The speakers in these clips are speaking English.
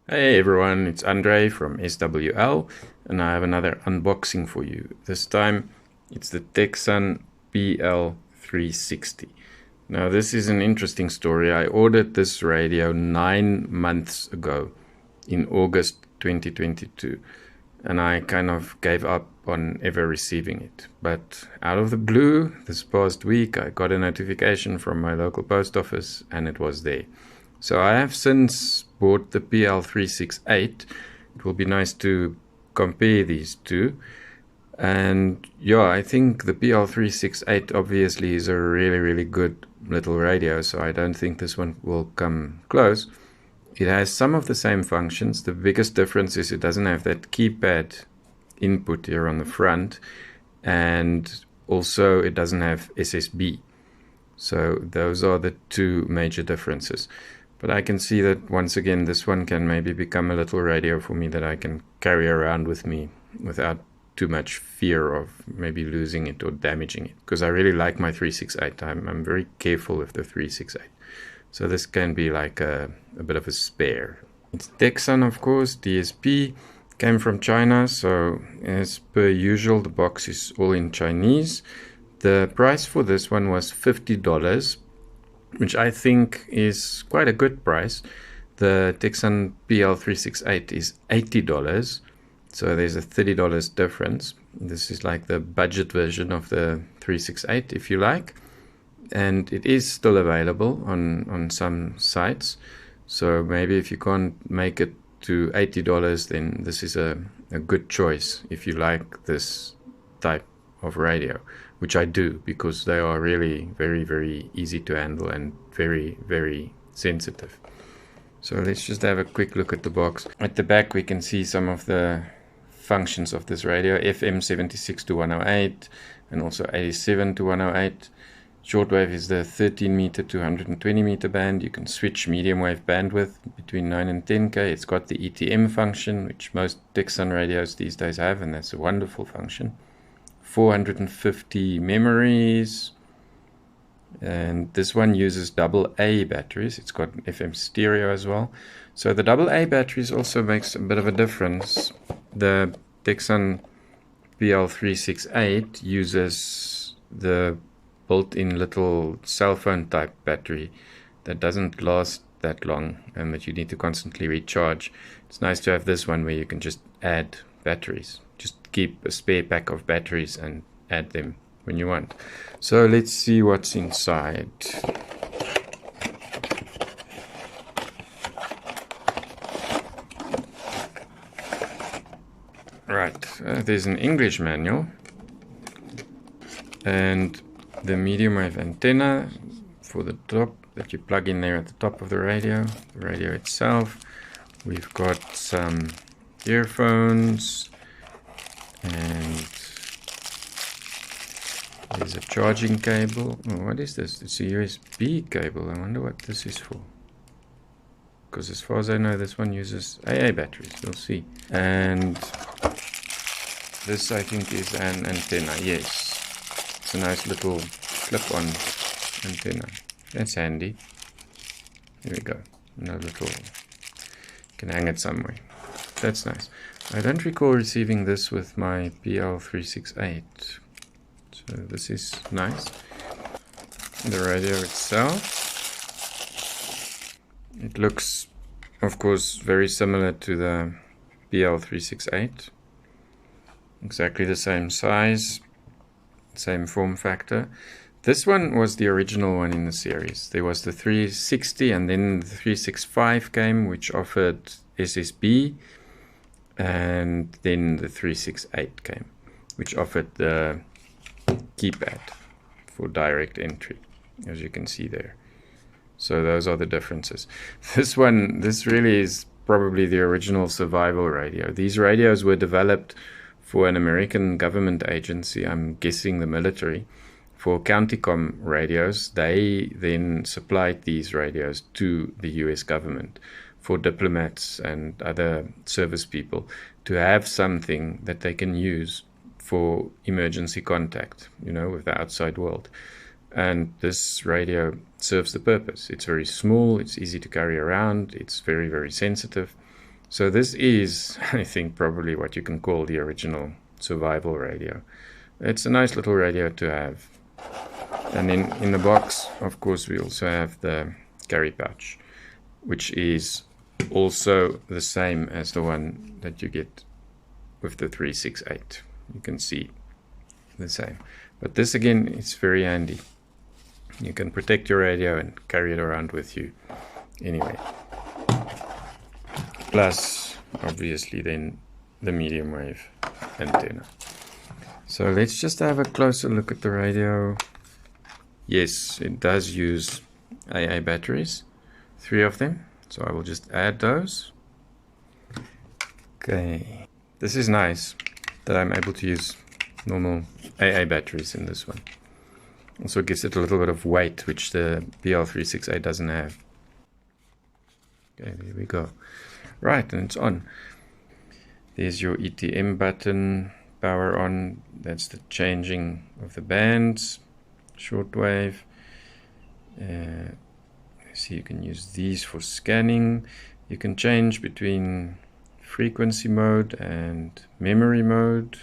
Hey everyone, it's Andre from SWL, and I have another unboxing for you. This time it's the Tecsun PL-360. Now this is an interesting story. I ordered this radio 9 months ago in August 2022, and I kind of gave up on ever receiving it. But out of the blue, this past week I got a notification from my local post office and it was there. So I have since bought the PL-368. It will be nice to compare these two. And yeah, I think the PL-368 obviously is a really good little radio, so I don't think this one will come close. It has some of the same functions. The biggest difference is it doesn't have that keypad input here on the front, and also it doesn't have SSB. So those are the two major differences. But I can see that once again this one can maybe become a little radio for me that I can carry around with me without too much fear of maybe losing it or damaging it, because I really like my 368. I'm very careful with the 368. So this can be like a bit of a spare. It's Tecsun, of course, DSP, came from China, so as per usual the box is all in Chinese. The price for this one was $50, which I think is quite a good price. The Tecsun PL-368 is $80, so there's a $30 difference. This is like the budget version of the 368, if you like, and it is still available on some sites. So maybe if you can't make it to $80, then this is a good choice if you like this type of radio, which I do, because they are really very easy to handle and very sensitive. So let's just have a quick look at the box. At the back we can see some of the functions of this radio: FM 76 to 108 and also 87 to 108. Shortwave is the 13 meter to 120 meter band. You can switch medium wave bandwidth between 9 and 10K. It's got the ETM function, which most Tecsun radios these days have, and that's a wonderful function. 450 memories, and this one uses AA batteries. It's got FM stereo as well, so the AA batteries also makes a bit of a difference. The Tecsun PL-368 uses the built-in little cell phone type battery that doesn't last that long and that you need to constantly recharge. It's nice to have this one where you can just add batteries. Just keep a spare pack of batteries and add them when you want. So let's see what's inside. Right, there's an English manual and the medium wave antenna for the top that you plug in there at the top of the radio itself. We've got some earphones, and there's a charging cable. Oh, what is this? It's a USB cable. I wonder what this is for, because as far as I know this one uses AA batteries. We'll see. And this I think is an antenna. Yes, it's a nice little clip-on antenna. That's handy. Here we go. No little, you can hang it somewhere. That's nice. I don't recall receiving this with my PL-368. So this is nice. The radio itself, it looks of course very similar to the PL-368. Exactly the same size, same form factor. This one was the original one in the series. There was the 360 and then the 365 came, which offered SSB, and then the 368 came, which offered the keypad for direct entry, as you can see there. So those are the differences. This really is probably the original survival radio. These radios were developed for an American government agency, I'm guessing the military, for countercom radios. They then supplied these radios to the US government for diplomats and other service people to have something that they can use for emergency contact, with the outside world. And this radio serves the purpose. It's very small, it's easy to carry around, it's very sensitive, So this is, I think, probably what you can call the original survival radio. It's a nice little radio to have. And then in the box, of course, we also have the carry pouch, which is also the same as the one that you get with the 368. You can see the same. But this again, it's very handy. You can protect your radio and carry it around with you anyway. Plus, obviously, then the medium wave antenna. So let's just have a closer look at the radio. Yes, it does use AA batteries, 3 of them. So I will just add those. Okay, this is nice that I'm able to use normal AA batteries in this one. Also gives it a little bit of weight, which the PL-368 doesn't have. Okay, there we go. Right, and it's on. There's your ETM button, power on. That's the changing of the bands, shortwave. So you can use these for scanning. You can change between frequency mode and memory mode,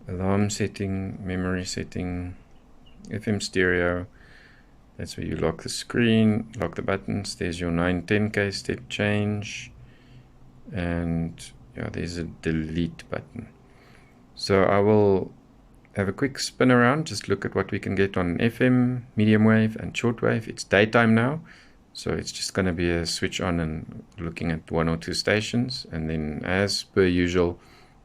alarm setting, memory setting, FM stereo. That's where you lock the screen, lock the buttons. There's your 910K step change, and yeah, there's a delete button. So I will have a quick spin around, just look at what we can get on FM, medium wave, and shortwave. It's daytime now, so it's just going to be a switch on and looking at 1 or 2 stations, and then as per usual,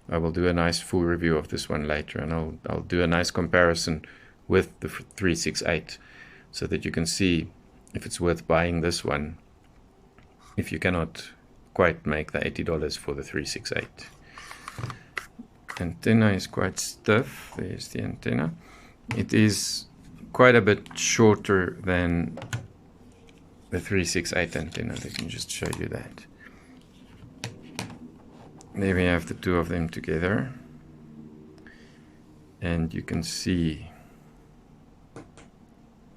I will do a nice full review of this one later, and I'll do a nice comparison with the 368, so that you can see if it's worth buying this one if you cannot quite make the $80 for the 368. Antenna is quite stiff. There's the antenna. It is quite a bit shorter than the 368 antenna. Let me just show you that. There we have the two of them together, and you can see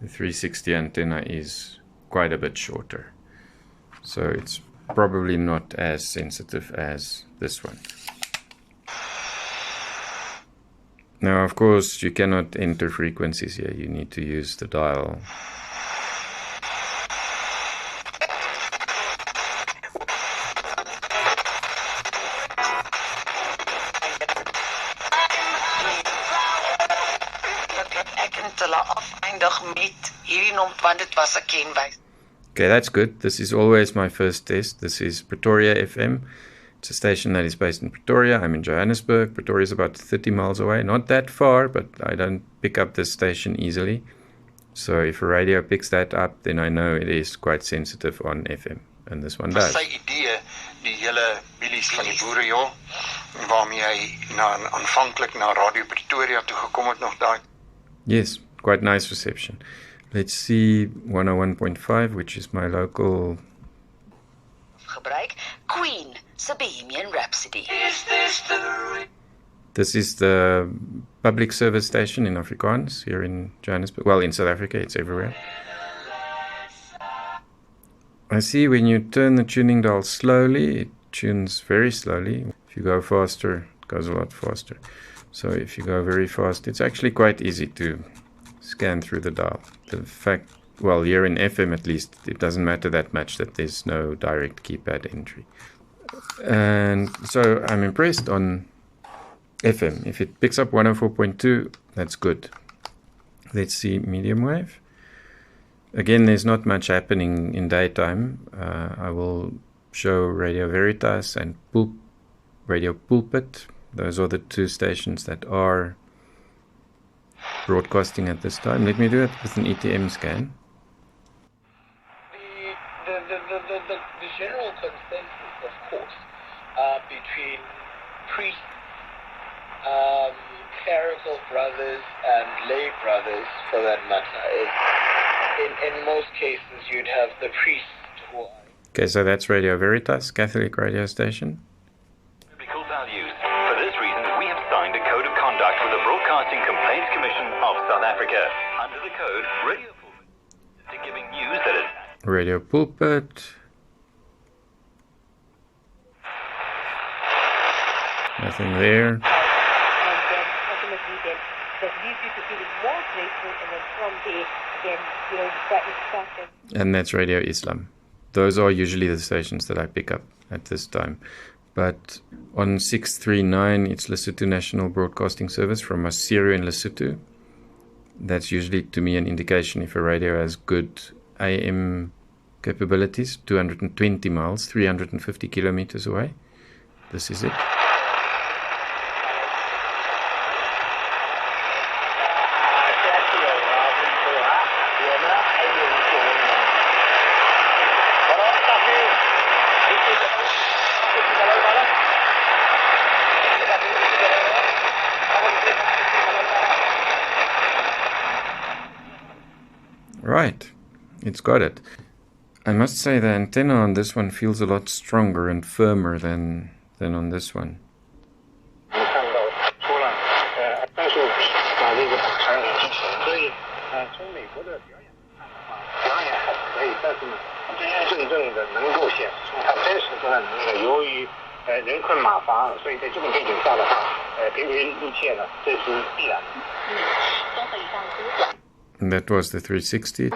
the 360 antenna is quite a bit shorter, so it's probably not as sensitive as this one. Now, of course, you cannot enter frequencies here. You need to use the dial. Okay, that's good. This is always my first test. This is Pretoria FM. It's a station that is based in Pretoria. I'm in Johannesburg. Pretoria is about 30 miles away. Not that far, but I don't pick up this station easily. So if a radio picks that up, then I know it is quite sensitive on FM. And this one does. Sy idee, die hele bilies van die boere jong, waarmee hy aanvanklik na Radio Pretoria toe gekom het nog daai. Yes, quite nice reception. Let's see 101.5, which is my local. Gebruik Queen se Bohemian Rhapsody. This is the public service station in Afrikaans here in Johannesburg. Well, in South Africa, it's everywhere. I see when you turn the tuning dial slowly, it tunes very slowly. If you go faster, it goes a lot faster. So if you go very fast, it's actually quite easy to scan through the dial. The fact, well, here in FM at least, it doesn't matter that much that there's no direct keypad entry. And so I'm impressed on FM. If it picks up 104.2, that's good. Let's see medium wave. Again, there's not much happening in daytime. I will show Radio Veritas and Radio Pulpit. Those are the two stations that are broadcasting at this time. Let me do it with an ETM scan. The general consensus, of course, between priests, clerical brothers, and lay brothers, for that matter, is in most cases you'd have the priests who are. Okay, so that's Radio Veritas, Catholic radio station. Biblical values. For this reason, we have signed a code of conduct with the Broadcasting Complaints Commission of South Africa. Under the code, Radio Pulpit is giving news that is Radio Pulpit. Nothing there. And then ultimately then that leaves you to feeling more grateful, and then from there, then, you know, you start extracting. And that's Radio Islam. Those are usually the stations that I pick up at this time. But on 639, it's Lesotho National Broadcasting Service from Masiro in Lesotho. That's usually, to me, an indication if a radio has good AM capabilities. 220 miles, 350 kilometers away. This is it. Right, it's got it. I must say the antenna on this one feels a lot stronger and firmer than on this one. And that was the 360.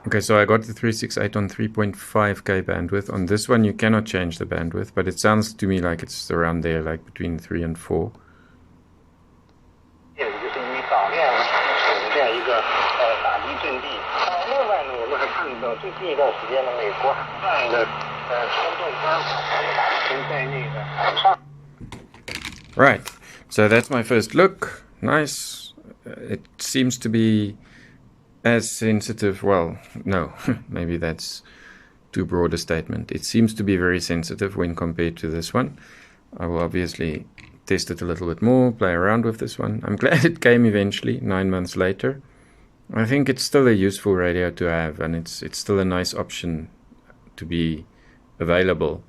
Okay, so I got the 368 on 3.5K bandwidth. On this one, you cannot change the bandwidth, but it sounds to me like it's around there, like between 3 and 4. Right, so that's my first look. Nice. It seems to be as sensitive, well, no, maybe that's too broad a statement. It seems to be very sensitive when compared to this one. I will obviously test it a little bit more, play around with this one. I'm glad it came eventually, 9 months later. I think it's still a useful radio to have, and it's still a nice option to be available.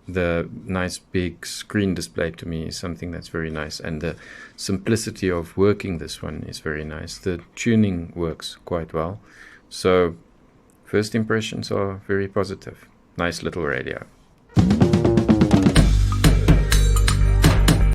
The nice big screen display to me is something that's very nice, and the simplicity of working this one is very nice. The tuning works quite well. So first impressions are very positive. Nice little radio.